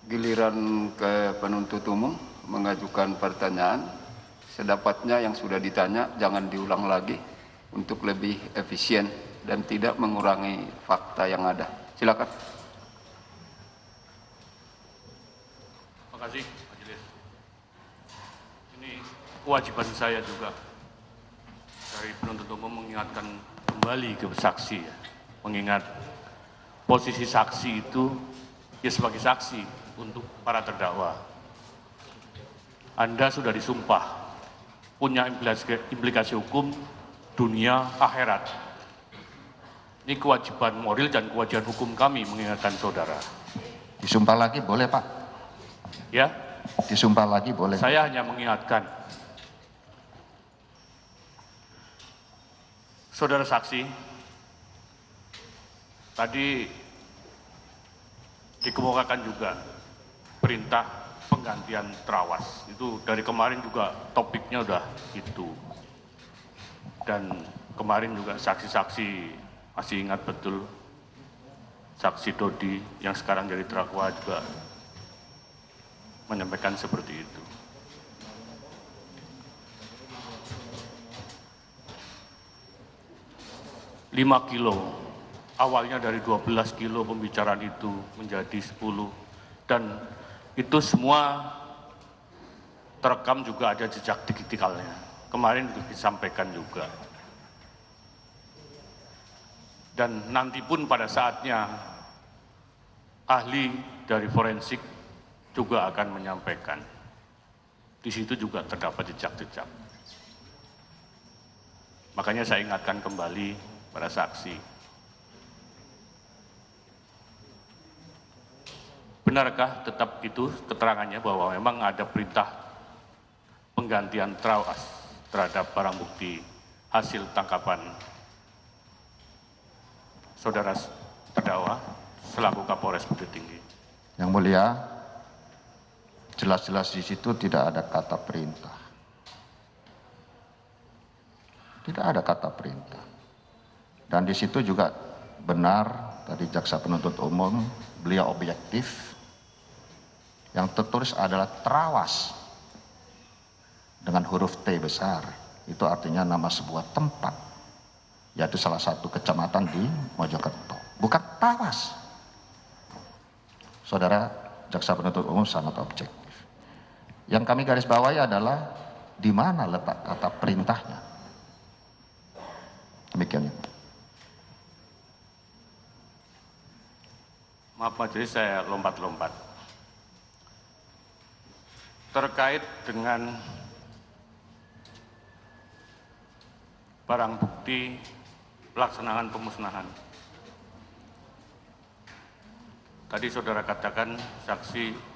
giliran ke penuntut umum mengajukan pertanyaan, sedapatnya yang sudah ditanya jangan diulang lagi untuk lebih efisien dan tidak mengurangi fakta yang ada. Silakan. Terima kasih, Majelis. Ini kewajiban saya juga dari penuntut umum mengingatkan kembali ke saksi, ya. Mengingat posisi saksi itu ya sebagai saksi untuk para terdakwa. Anda sudah disumpah, punya implikasi hukum dunia akhirat. Ini kewajiban moral dan kewajiban hukum kami mengingatkan saudara. Disumpah lagi boleh, Pak? Ya, Disumpah lagi boleh. saya hanya mengingatkan. Saudara saksi, tadi dikemukakan juga perintah penggantian terawas. Itu dari kemarin juga topiknya udah itu. Dan kemarin juga saksi-saksi masih ingat betul, saksi Dodi yang sekarang jadi terdakwa juga menyampaikan seperti itu. Lima kilo, awalnya dari 12 kilo pembicaraan itu menjadi 10, dan itu semua terekam juga ada jejak digitalnya. Kemarin disampaikan juga. Dan nanti pun pada saatnya ahli dari forensik juga akan menyampaikan. Di situ juga terdapat jejak-jejak. Makanya saya ingatkan kembali pada saksi. Benarkah tetap itu keterangannya bahwa memang ada perintah penggantian terawas terhadap barang bukti hasil tangkapan saudara terdakwa selaku Kapolres Bukit Tinggi? Yang mulia, jelas-jelas di situ tidak ada kata perintah. Tidak ada kata perintah. Dan di situ juga benar tadi jaksa penuntut umum, beliau objektif. Yang tertulis adalah terawas dengan huruf T besar. Itu artinya nama sebuah tempat, yaitu salah satu kecamatan di Mojokerto. Bukan Tawas. Saudara jaksa penuntut umum sangat objektif. Yang kami garis bawahi adalah di mana letak kata perintahnya. Demikian. Maaf majelis, saya lompat-lompat. Terkait dengan barang bukti pelaksanaan pemusnahan. Tadi saudara katakan saksi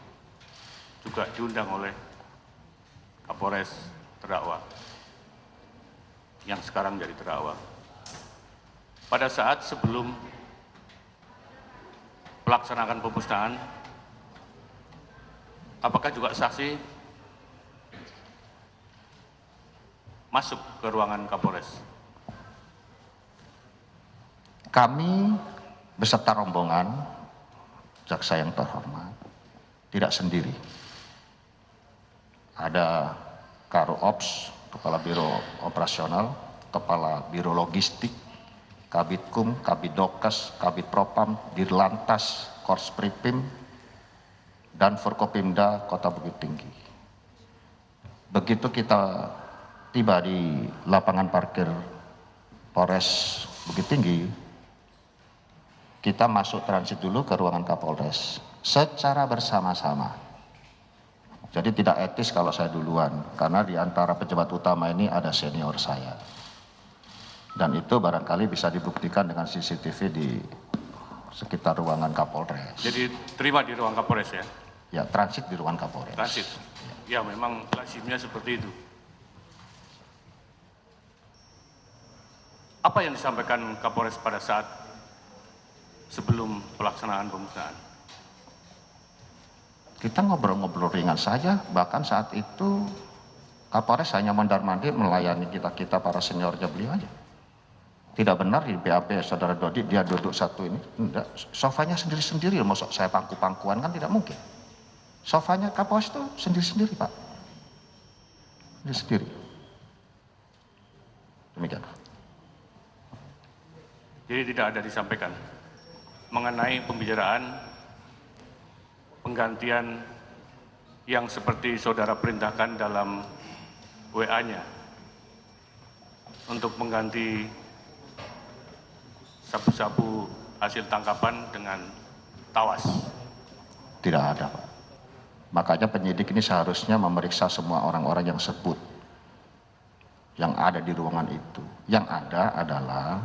juga diundang oleh Kapolres terdakwa yang sekarang jadi terdakwa. Pada saat sebelum pelaksanaan pemusnahan, apakah juga saksi masuk ke ruangan Kapolres? Kami beserta rombongan jaksa yang terhormat tidak sendiri. Ada Karo Ops, Kepala Biro Operasional, Kepala Biro Logistik, Kabitkum, Kabidokes, Kabid Propam, Dirlantas, Kors Pripim, dan Forkopimda Kota Bukit Tinggi. Begitu kita tiba di lapangan parkir Polres Bukit Tinggi, kita masuk transit dulu ke ruangan Kapolres secara bersama-sama. Jadi tidak etis kalau saya duluan, karena di antara pejabat utama ini ada senior saya. Dan itu barangkali bisa dibuktikan dengan CCTV di sekitar ruangan Kapolres. Jadi terima di ruang Kapolres ya? Ya, transit di ruangan Kapolres. Transit? Ya memang lazimnya seperti itu. Apa yang disampaikan Kapolres pada saat sebelum pelaksanaan pemusnahan? Kita ngobrol-ngobrol ringan saja, bahkan saat itu Kapolres hanya mondar-mandir melayani kita para seniornya beliau aja. Tidak benar di BAP saudara Dodi dia duduk satu ini, enggak, sofanya sendiri-sendiri, maksud saya pangku-pangkuan kan tidak mungkin. Sofanya Kapolres itu sendiri-sendiri, Pak. Sendiri. Demikian. Jadi tidak ada disampaikan mengenai pembicaraan penggantian yang seperti saudara perintahkan dalam WA-nya untuk mengganti sabu-sabu hasil tangkapan dengan tawas. Tidak ada, Pak. Makanya penyidik ini seharusnya memeriksa semua orang-orang yang sebut, yang ada di ruangan itu. Yang ada adalah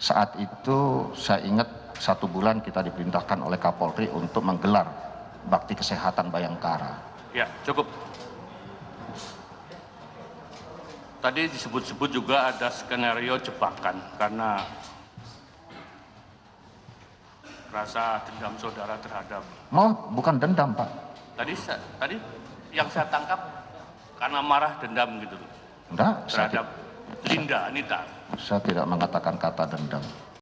saat itu saya ingat 1 bulan kita diperintahkan oleh Kapolri untuk menggelar bakti kesehatan Bayangkara. Ya, cukup. Tadi disebut-sebut juga ada skenario jebakan karena rasa dendam saudara terhadap. Oh, bukan dendam, Pak. Tadi yang saya tangkap karena marah dendam gitu Enggak, terhadap Linda Anita. saya tidak mengatakan kata dendam.